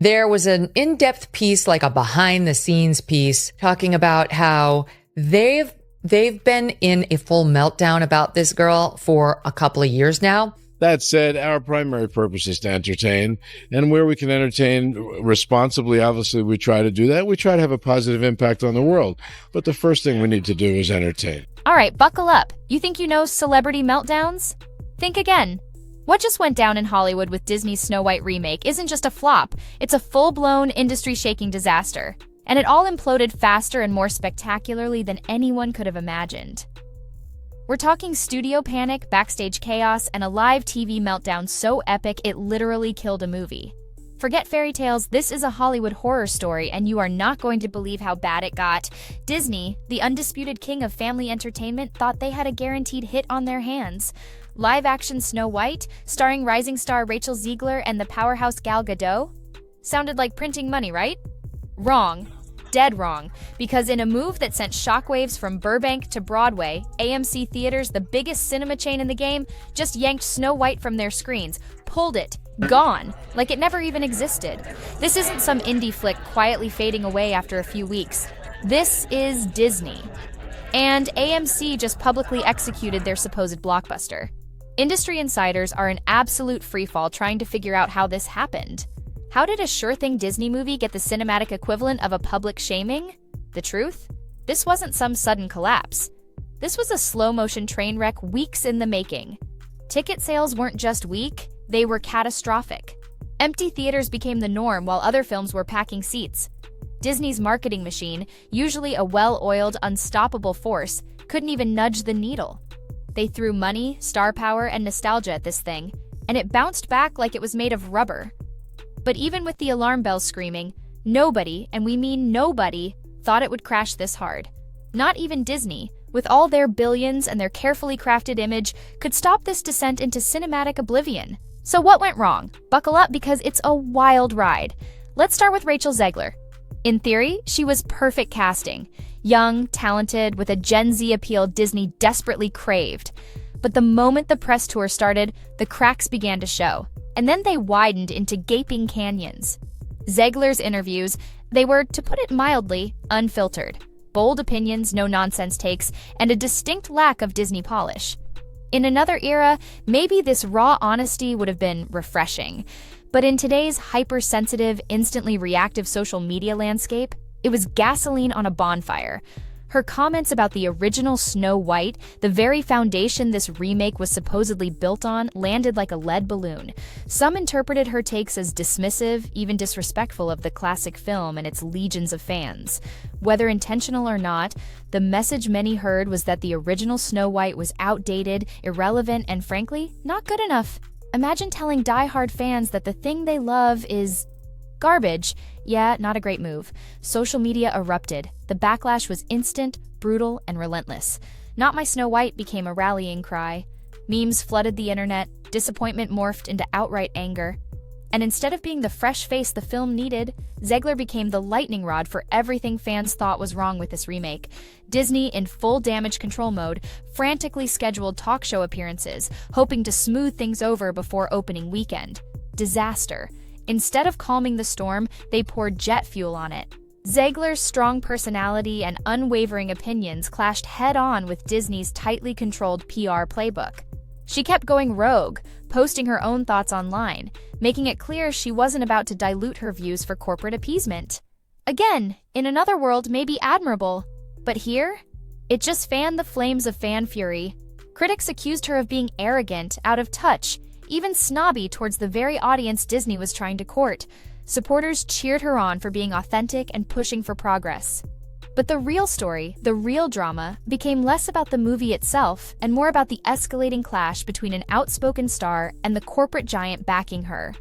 There was an in-depth piece, like a behind-the-scenes piece, talking about how they've been in a full meltdown about this girl for a couple of years now. That said, our primary purpose is to entertain, and where we can entertain responsibly, obviously, we try to do that. We try to have a positive impact on the world, but the first thing we need to do is entertain. All right, buckle up. You think you know celebrity meltdowns? Think again. What just went down in Hollywood with Disney's Snow White remake isn't just a flop, it's a full-blown, industry-shaking disaster. And it all imploded faster and more spectacularly than anyone could have imagined. We're talking studio panic, backstage chaos, and a live TV meltdown so epic it literally killed a movie. Forget fairy tales, this is a Hollywood horror story, and you are not going to believe how bad it got. Disney, the undisputed king of family entertainment, thought they had a guaranteed hit on their hands. Live-action Snow White, starring rising star Rachel Zegler and the powerhouse Gal Gadot? Sounded like printing money, right? Wrong. Dead wrong, because in a move that sent shockwaves from Burbank to Broadway, AMC Theatres, the biggest cinema chain in the game, just yanked Snow White from their screens, pulled it, gone, like it never even existed. This isn't some indie flick quietly fading away after a few weeks. This is Disney. And AMC just publicly executed their supposed blockbuster. Industry insiders are in absolute freefall trying to figure out how this happened. How did a sure-thing Disney movie get the cinematic equivalent of a public shaming? The truth? This wasn't some sudden collapse. This was a slow-motion train wreck weeks in the making. Ticket sales weren't just weak, they were catastrophic. Empty theaters became the norm while other films were packing seats. Disney's marketing machine, usually a well-oiled, unstoppable force, couldn't even nudge the needle. They threw money, star power, and nostalgia at this thing, and it bounced back like it was made of rubber. But even with the alarm bells screaming, nobody, and we mean nobody, thought it would crash this hard. Not even Disney, with all their billions and their carefully crafted image, could stop this descent into cinematic oblivion. So what went wrong? Buckle up because it's a wild ride. Let's start with Rachel Zegler. In theory, she was perfect casting. Young, talented, with a Gen Z appeal Disney desperately craved. But the moment the press tour started, the cracks began to show. And then they widened into gaping canyons. Zegler's interviews, they were, to put it mildly, unfiltered. Bold opinions, no-nonsense takes, and a distinct lack of Disney polish. In another era, maybe this raw honesty would have been refreshing. But in today's hypersensitive, instantly reactive social media landscape, it was gasoline on a bonfire. Her comments about the original Snow White, the very foundation this remake was supposedly built on, landed like a lead balloon. Some interpreted her takes as dismissive, even disrespectful of the classic film and its legions of fans. Whether intentional or not, the message many heard was that the original Snow White was outdated, irrelevant, and frankly, not good enough. Imagine telling die-hard fans that the thing they love is garbage. Yeah, not a great move. Social media erupted. The backlash was instant, brutal, and relentless. Not My Snow White became a rallying cry. Memes flooded the internet, disappointment morphed into outright anger. And instead of being the fresh face the film needed, Zegler became the lightning rod for everything fans thought was wrong with this remake. Disney, in full damage control mode, frantically scheduled talk show appearances, hoping to smooth things over before opening weekend. Disaster. Instead of calming the storm, they poured jet fuel on it. Zegler's strong personality and unwavering opinions clashed head-on with Disney's tightly controlled PR playbook. She kept going rogue, posting her own thoughts online, making it clear she wasn't about to dilute her views for corporate appeasement. Again, in another world, maybe admirable. But here, it just fanned the flames of fan fury. Critics accused her of being arrogant, out of touch, even snobby towards the very audience Disney was trying to court. Supporters cheered her on for being authentic and pushing for progress. But the real story, the real drama, became less about the movie itself and more about the escalating clash between an outspoken star and the corporate giant backing her.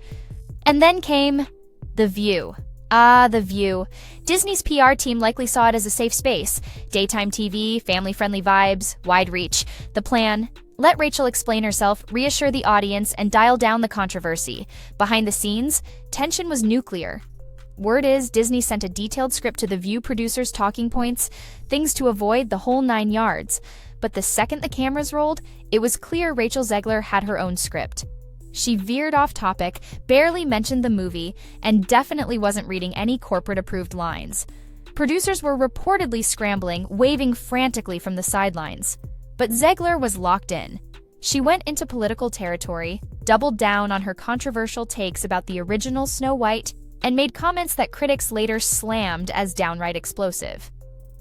And then came The View. Ah, The View. Disney's PR team likely saw it as a safe space. Daytime TV, family-friendly vibes, wide reach. The plan: let Rachel explain herself, reassure the audience, and dial down the controversy. Behind the scenes, tension was nuclear. Word is Disney sent a detailed script to The View producers' talking points, things to avoid, the whole 9 yards. But the second the cameras rolled, it was clear Rachel Zegler had her own script. She veered off topic, barely mentioned the movie, and definitely wasn't reading any corporate-approved lines. Producers were reportedly scrambling, waving frantically from the sidelines. But Zegler was locked in. She went into political territory, doubled down on her controversial takes about the original Snow White, and made comments that critics later slammed as downright explosive.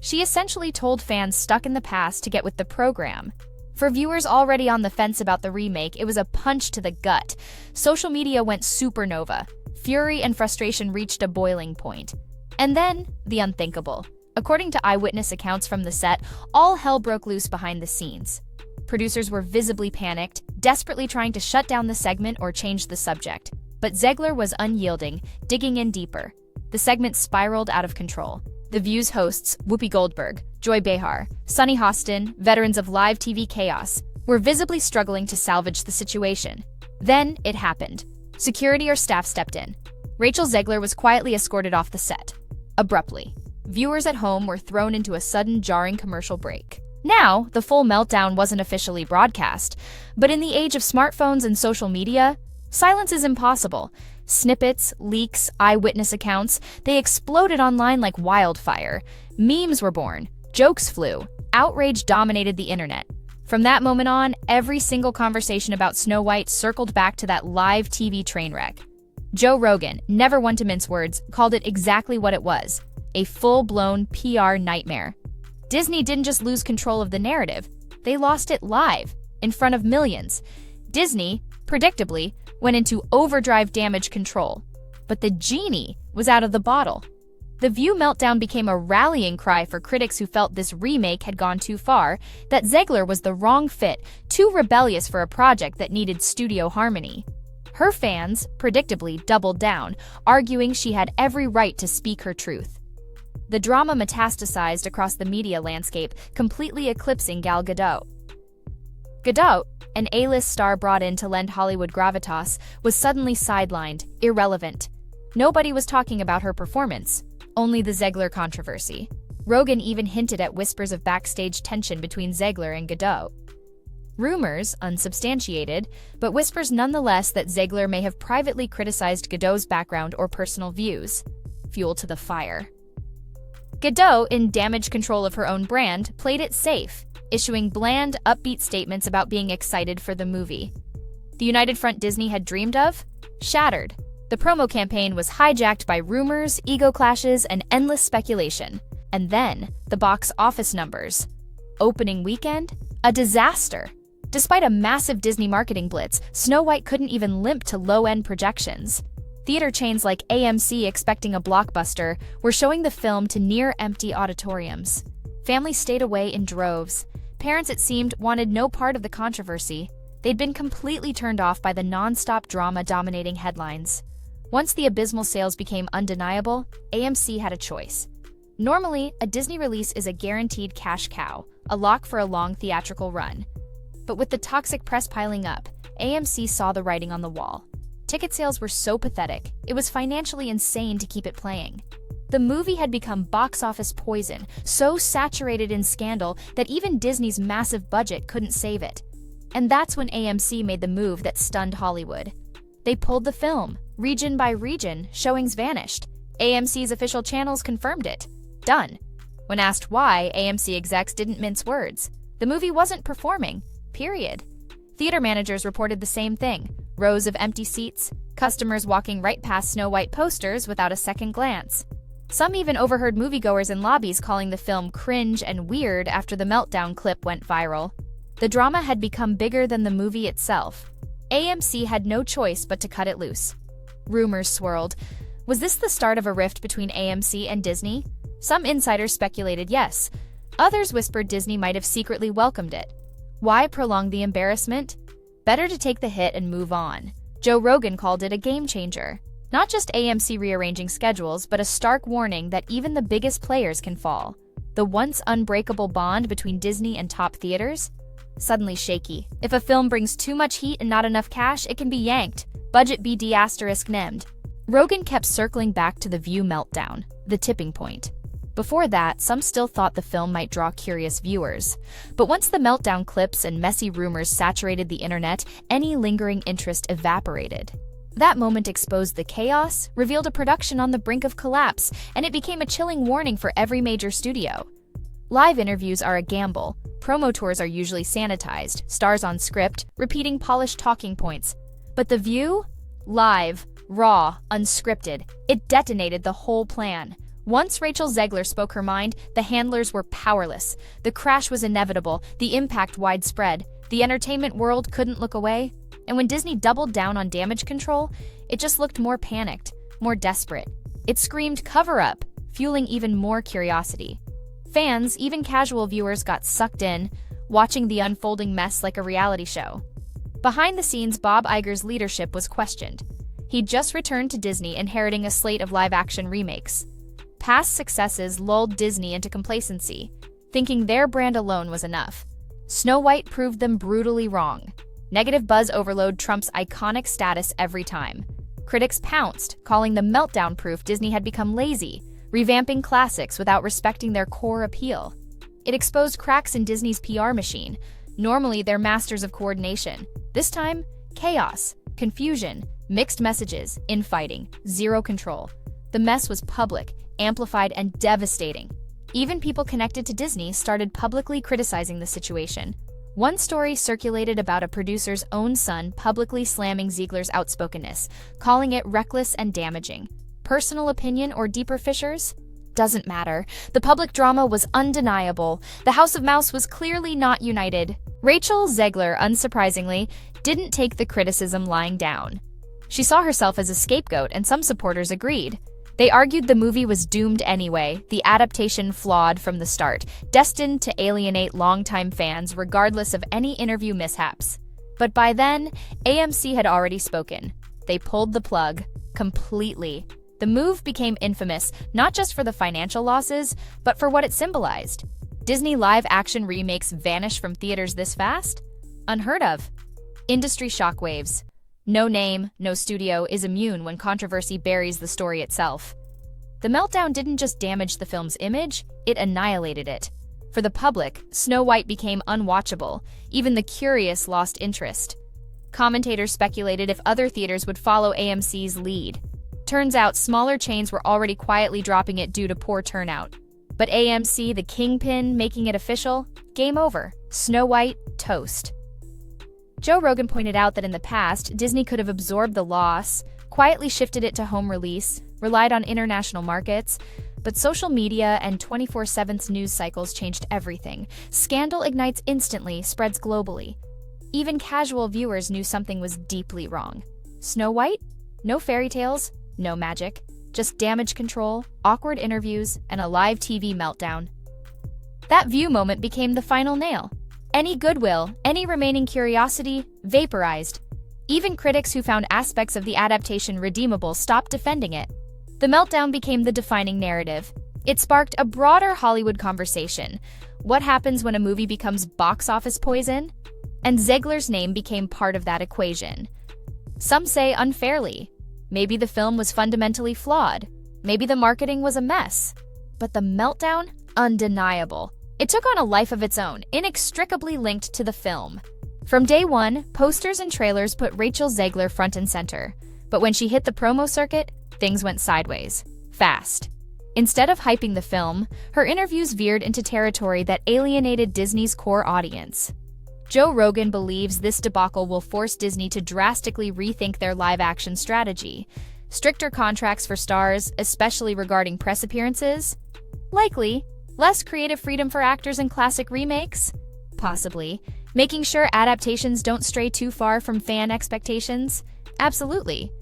She essentially told fans stuck in the past to get with the program. For viewers already on the fence about the remake, it was a punch to the gut. Social media went supernova. Fury and frustration reached a boiling point. And then, the unthinkable. According to eyewitness accounts from the set, all hell broke loose behind the scenes. Producers were visibly panicked, desperately trying to shut down the segment or change the subject. But Zegler was unyielding, digging in deeper. The segment spiraled out of control. The View's hosts, Whoopi Goldberg, Joy Behar, Sunny Hostin, veterans of live TV chaos, were visibly struggling to salvage the situation. Then it happened. Security or staff stepped in. Rachel Zegler was quietly escorted off the set. Abruptly. Viewers at home were thrown into a sudden, jarring commercial break. Now, the full meltdown wasn't officially broadcast, but in the age of smartphones and social media, silence is impossible. Snippets, leaks, eyewitness accounts, they exploded online like wildfire. Memes were born, jokes flew, outrage dominated the internet. From that moment on, every single conversation about Snow White circled back to that live TV train wreck. Joe Rogan, never one to mince words, called it exactly what it was, a full-blown PR nightmare. Disney didn't just lose control of the narrative, they lost it live, in front of millions. Disney, predictably, went into overdrive damage control. But the genie was out of the bottle. The View meltdown became a rallying cry for critics who felt this remake had gone too far, that Zegler was the wrong fit, too rebellious for a project that needed studio harmony. Her fans, predictably, doubled down, arguing she had every right to speak her truth. The drama metastasized across the media landscape, completely eclipsing Gal Gadot. Gadot, an A-list star brought in to lend Hollywood gravitas, was suddenly sidelined, irrelevant. Nobody was talking about her performance, only the Zegler controversy. Rogan even hinted at whispers of backstage tension between Zegler and Gadot. Rumors, unsubstantiated, but whispers nonetheless that Zegler may have privately criticized Gadot's background or personal views. Fuel to the fire. Gadot, in damage control of her own brand, played it safe, issuing bland, upbeat statements about being excited for the movie. The united front Disney had dreamed of? Shattered. The promo campaign was hijacked by rumors, ego clashes, and endless speculation. And then, the box office numbers. Opening weekend? A disaster. Despite a massive Disney marketing blitz, Snow White couldn't even limp to low-end projections. Theater chains like AMC, expecting a blockbuster, were showing the film to near-empty auditoriums. Families stayed away in droves. Parents, it seemed, wanted no part of the controversy. They'd been completely turned off by the non-stop drama dominating headlines. Once the abysmal sales became undeniable, AMC had a choice. Normally, a Disney release is a guaranteed cash cow, a lock for a long theatrical run. But with the toxic press piling up, AMC saw the writing on the wall. Ticket sales were so pathetic, it was financially insane to keep it playing. The movie had become box office poison, so saturated in scandal that even Disney's massive budget couldn't save it. And that's when AMC made the move that stunned Hollywood. They pulled the film. Region by region, showings vanished. AMC's official channels confirmed it. Done. When asked why, AMC execs didn't mince words. The movie wasn't performing. Period. Theater managers reported the same thing. Rows of empty seats, customers walking right past Snow White posters without a second glance. Some even overheard moviegoers in lobbies calling the film cringe and weird after the meltdown clip went viral. The drama had become bigger than the movie itself. AMC had no choice but to cut it loose. Rumors swirled. Was this the start of a rift between AMC and Disney? Some insiders speculated yes. Others whispered Disney might have secretly welcomed it. Why prolong the embarrassment? Better to take the hit and move on. Joe Rogan called it a game changer. Not just AMC rearranging schedules, but a stark warning that even the biggest players can fall. The once unbreakable bond between Disney and top theaters? Suddenly shaky. If a film brings too much heat and not enough cash, it can be yanked. Budget be disastrous named. Rogan kept circling back to the View meltdown, the tipping point. Before that, some still thought the film might draw curious viewers. But once the meltdown clips and messy rumors saturated the internet, any lingering interest evaporated. That moment exposed the chaos, revealed a production on the brink of collapse, and it became a chilling warning for every major studio. Live interviews are a gamble. Promo tours are usually sanitized, stars on script, repeating polished talking points. But The View? Live, raw, unscripted. It detonated the whole plan. Once Rachel Zegler spoke her mind, the handlers were powerless. The crash was inevitable, the impact widespread. The entertainment world couldn't look away. And when Disney doubled down on damage control, it just looked more panicked, more desperate. It screamed cover up, fueling even more curiosity. Fans, even casual viewers, got sucked in, watching the unfolding mess like a reality show. Behind the scenes, Bob Iger's leadership was questioned. He'd just returned to Disney, inheriting a slate of live-action remakes. Past successes lulled Disney into complacency, thinking their brand alone was enough. Snow White proved them brutally wrong. Negative buzz overload trumps iconic status every time. Critics pounced, calling the meltdown proof Disney had become lazy, revamping classics without respecting their core appeal. It exposed cracks in Disney's PR machine. Normally, they're masters of coordination. This time, chaos, confusion, mixed messages, infighting, zero control. The mess was public, amplified, and devastating. Even people connected to Disney started publicly criticizing the situation. One story circulated about a producer's own son publicly slamming Zegler's outspokenness, calling it reckless and damaging. Personal opinion or deeper fissures? Doesn't matter. The public drama was undeniable. The House of Mouse was clearly not united. Rachel Zegler, unsurprisingly, didn't take the criticism lying down. She saw herself as a scapegoat, and some supporters agreed. They argued the movie was doomed anyway, the adaptation flawed from the start, destined to alienate longtime fans regardless of any interview mishaps. But by then, AMC had already spoken. They pulled the plug, completely. The move became infamous, not just for the financial losses, but for what it symbolized. Disney live-action remakes vanish from theaters this fast? Unheard of. Industry shockwaves. No name, no studio is immune when controversy buries the story itself. The meltdown didn't just damage the film's image, it annihilated it. For the public, Snow White became unwatchable. Even the curious lost interest. Commentators speculated if other theaters would follow AMC's lead. Turns out smaller chains were already quietly dropping it due to poor turnout. But AMC, the kingpin, making it official? Game over. Snow White, toast. Joe Rogan pointed out that in the past, Disney could have absorbed the loss, quietly shifted it to home release, relied on international markets, but social media and 24/7's news cycles changed everything. Scandal ignites instantly, spreads globally. Even casual viewers knew something was deeply wrong. Snow White? No fairy tales, no magic, just damage control, awkward interviews, and a live TV meltdown. That View moment became the final nail. Any goodwill, any remaining curiosity, vaporized. Even critics who found aspects of the adaptation redeemable stopped defending it. The meltdown became the defining narrative. It sparked a broader Hollywood conversation. What happens when a movie becomes box office poison? And Zegler's name became part of that equation. Some say unfairly. Maybe the film was fundamentally flawed. Maybe the marketing was a mess. But the meltdown? Undeniable. It took on a life of its own, inextricably linked to the film. From day one, posters and trailers put Rachel Zegler front and center. But when she hit the promo circuit, things went sideways. Fast. Instead of hyping the film, her interviews veered into territory that alienated Disney's core audience. Joe Rogan believes this debacle will force Disney to drastically rethink their live-action strategy. Stricter contracts for stars, especially regarding press appearances? Likely. Less creative freedom for actors in classic remakes? Possibly. Making sure adaptations don't stray too far from fan expectations? Absolutely.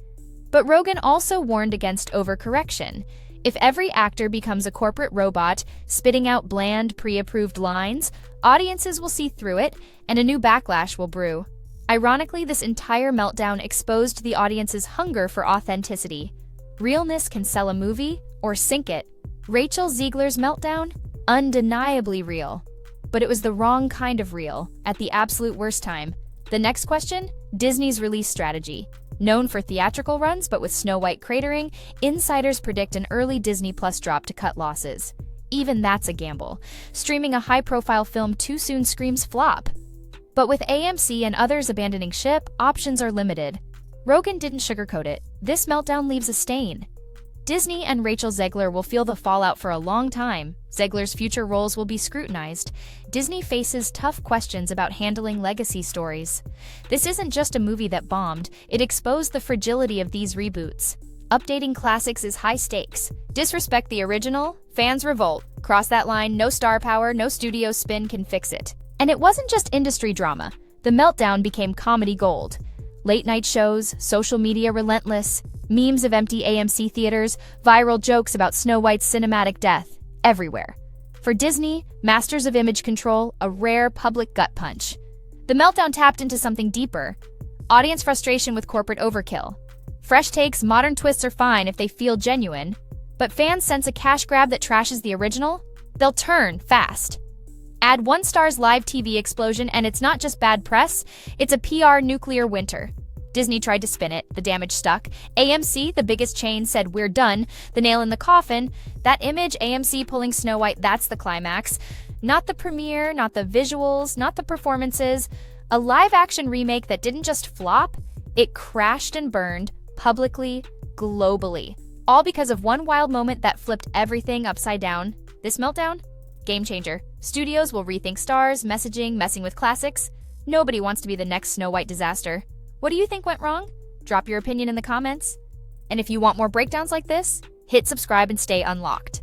But Rogan also warned against overcorrection. If every actor becomes a corporate robot, spitting out bland, pre-approved lines, audiences will see through it, and a new backlash will brew. Ironically, this entire meltdown exposed the audience's hunger for authenticity. Realness can sell a movie, or sink it. Rachel Zegler's meltdown? Undeniably real. But it was the wrong kind of real, at the absolute worst time. The next question? Disney's release strategy. Known for theatrical runs, but with Snow White cratering, insiders predict an early Disney Plus drop to cut losses. even that's a gamble. Streaming a high-profile film too soon screams flop. But with AMC and others abandoning ship, options are limited. Rogan didn't sugarcoat it. This meltdown leaves a stain. Disney and Rachel Zegler will feel the fallout for a long time. Zegler's future roles will be scrutinized. Disney faces tough questions about handling legacy stories. This isn't just a movie that bombed, it exposed the fragility of these reboots. Updating classics is high stakes. Disrespect the original, fans revolt. Cross that line, no star power, no studio spin can fix it. And it wasn't just industry drama. The meltdown became comedy gold. Late night shows, social media relentless, memes of empty AMC theaters, viral jokes about Snow White's cinematic death, everywhere. For Disney, masters of image control, a rare public gut punch. The meltdown tapped into something deeper. Audience frustration with corporate overkill. Fresh takes, modern twists are fine if they feel genuine, but fans sense a cash grab that trashes the original? They'll turn fast. Add one star's live TV explosion and it's not just bad press, it's a PR nuclear winter. Disney tried to spin it, the damage stuck. AMC, the biggest chain, said we're done, the nail in the coffin. That image, AMC pulling Snow White, that's the climax. Not the premiere, not the visuals, not the performances. A live-action remake that didn't just flop, it crashed and burned, publicly, globally. All because of one wild moment that flipped everything upside down. This meltdown? Game changer. Studios will rethink stars, messaging, messing with classics. Nobody wants to be the next Snow White disaster. What do you think went wrong? Drop your opinion in the comments. And if you want more breakdowns like this, hit subscribe and stay unlocked.